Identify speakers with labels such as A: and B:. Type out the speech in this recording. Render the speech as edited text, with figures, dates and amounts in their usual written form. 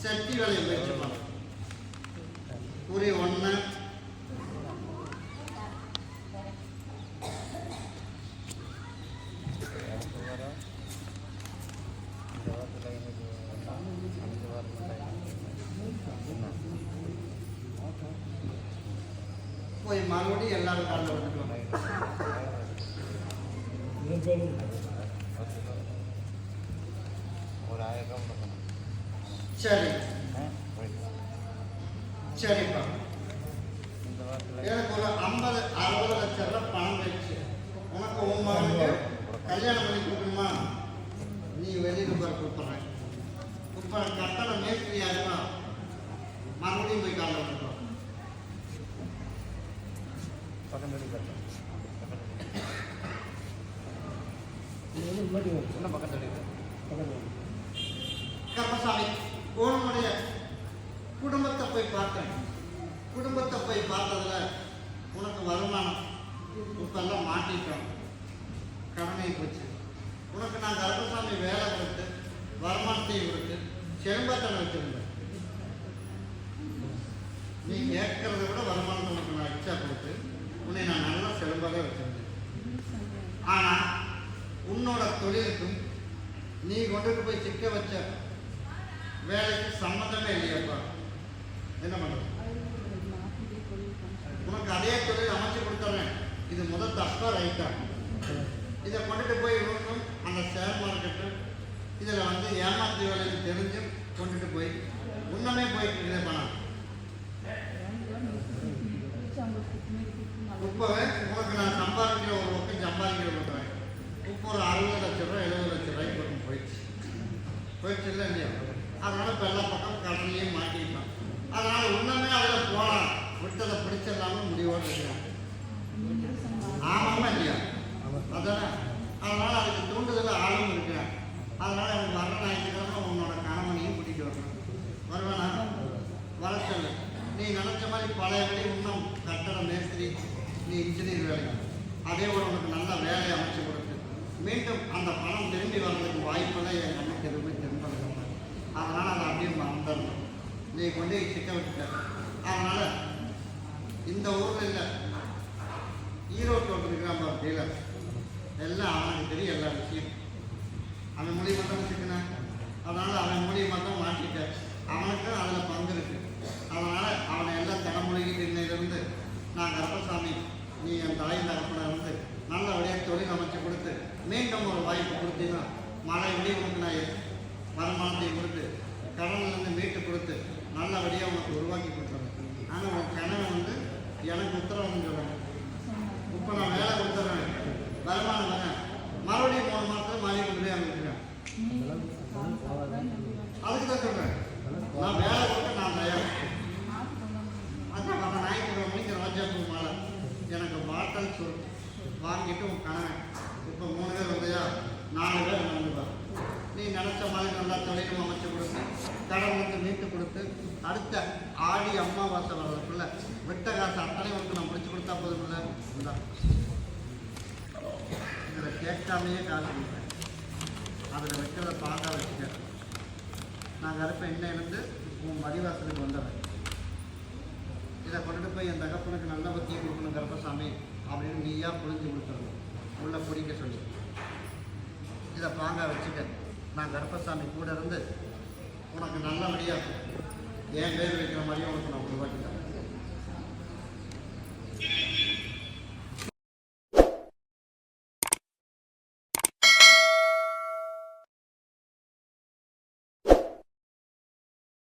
A: சட்டி வேலையை வச்சுப்பாங்க. குறி 1 போய் மறுபடியும் எல்லாரும் காலில் விட்டுக்குவாங்க. சரி சரிப்பா, எனக்கு ஒரு 50-60 லட்சம் ரூபாய் பணம் வச்சு உனக்கு உன் மகனுக்கு கல்யாணம் பண்ணி கொடுக்கணுமா? நீ வெளியில் போய் கூப்பிட்றேன். இப்போ கட்டண மேஸ்திரியா இருக்கா? மறுபடியும் போய் காலில் விட்டுருக்கோம். கர்மசாமி, உன்னுடைய குடும்பத்தை போய் பார்த்தேன். குடும்பத்தை போய் பார்த்ததுல உனக்கு வருமானம் இப்பெல்லாம் மாட்டிட்டோம், கடனை போச்சு. உனக்கு நான் கர்மசாமி வேலை கொடுத்து வருமானத்தையும் கொடுத்து செல்வத்தனை வச்சிருந்தேன். நீ கேட்கறத விட வருமானத்தை உனக்கு நான் இச்சா கொடுத்து உன்னை நான் நல்லா செல்வதாக வச்சிருந்தேன். ஆனால் உன்னோட தொழிலுக்கும் நீ கொண்டுட்டு போய் சிக்க வச்ச வேலைக்கு சம்மந்தமே இல்லையாப்பா. என்ன பண்ணுறது? உனக்கு அதே தொழில் அமைச்சு கொடுத்துறேன். இது முதல் தப்பா ரைட்டா? இதை கொண்டுட்டு போய் இன்னும் அந்த ஷேர் மார்க்கெட்டு இதில் வந்து ஏமாத்து வேலைக்கு தெரிஞ்சும் கொண்டுட்டு போய் உன்னமே போயிட்டு இதே பணம். இப்போவே உனக்கு நான் சம்பாதிக்கிற ஒரு பக்கம் சம்பாதிக்கிற கொடுக்குறேன். இப்போ ஒரு 60 லட்சம் ரூபாய் 70 லட்சம் ரூபாய்க்கு பக்கம் போயிடுச்சு இல்லை இல்லையா? அதனால இப்போ எல்லா பக்கம் கடனையும் மாட்டிக்கிட்டான். அதனால உன்னமே அதில் போகலாம், விட்டதை பிடிச்சிடலாம்னு முடிவோடு இருக்கிறான். ஆமாம்மா இல்லையா? அதானே? அதனால அதுக்கு தூண்டுதல் ஆளும் இருக்கிறேன். அதனால எனக்கு வர ஞாயிற்றுக்கிழமை உன்னோட கணவனையும் கூட்டிகிட்டு வரணும். வருவேனா? வர சொல்லு. நீ நினச்ச மாதிரி பழையபடி இன்னும் கட்டட மேஸ்திரி, நீ இன்ஜினியர் வேலை, அதே ஒரு உனக்கு நல்ல வேலையை அமைச்சு கொடுத்து மீண்டும் அந்த பணம் திரும்பி வர்றதுக்கு வாய்ப்பெல்லாம் என் கண்ணுக்கு எதுவுமே திரும்பல. அதனால் அதை அப்படியே மறந்துடணும். நீ கொண்டு சிக்க விட்டுட்ட. அதனால் இந்த ஊரில் இல்லை, ஈரோட்டில் இருக்கிறான் டீலர், எல்லாம் அவனுக்கு தெரியும் எல்லா விஷயம். அவன் மூலியமாக தான் வச்சுக்கினேன். அதனால் அவன் மூலியமாக தான் மாட்டிட்டேன். அவனுக்கும் அதில் பங்கு இருக்குது. அதனால் அவனை எல்லாம் தலைமொழிக்கு இன்னையிலிருந்து நான் கர்ப்பசாமி, நீ என் தாய் தகப்பனை இருந்து நல்லபடியாக தொழில் அமைச்சு கொடுத்து மீண்டும் ஒரு வாய்ப்பு கொடுத்தீங்கன்னா மழைபடியும் உனக்கு நான் வருமானத்தை கொடுத்து கடனிலேருந்து மீட்டு கொடுத்து நல்லபடியாக உனக்கு உருவாக்கி கொடுத்துறேன். ஆனால் உன் கணவன் வந்து எனக்கு உத்தரவுன்னு சொல்கிறேன். இப்போ நான் வேலை கொடுத்துட்றேன், வருமானம் வரேன், மறுபடியும் 3 மாதத்துல மறுபடியும் கொண்டு போய் அமைக்கிறேன். அதுக்கு தான் சொல்கிறேன், நான் வேலை கொடுக்க நான் தயார். அதான் நம்ம ஞாயிற்றுக்கிழமை மணிக்கு ராஜாப்பூ மாலை எனக்கு பாட்டல் சொல் வாங்கிட்டு உன் கணவன் இப்போ 3 பேர் வந்தையா, 4 பேர் வந்துப்பார். நீ நினச்ச மாதிரி நல்லா தொழிலும் அமைச்சு கொடுத்து கடன் வந்து மீட்டு கொடுத்து அடுத்த ஆடி அம்மாவாசை வர்றதுக்குள்ள விட்ட காசு அத்தனை வந்து நான் முடிச்சு கொடுத்தா போதுமில்ல. இந்த இதில் கேட்காமையே காசு கொடுப்பேன். அதில் வைக்கிறத பாங்கா வச்சுக்க. நான் கருப்பை இன்னையிலேருந்து உன் மதிவாசலுக்கு வந்துடுறேன். இதை கொண்டுட்டு போய் என் தகப்பனுக்கு நல்ல பத்தியை கொடுக்கணும் கர்ப்பசாமி அப்படின்னு நீயா புரிஞ்சு கொடுத்துடணும். உள்ள பிடிக்க சொல்லி இதை பாங்கா வச்சுக்க. நான் கர்ப்பசாமி கூட இருந்து உனக்கு நல்லபடியாக என் பேர் வைக்கிற மாதிரியும் உனக்கு நான் உருவாக்கிட்டேன்.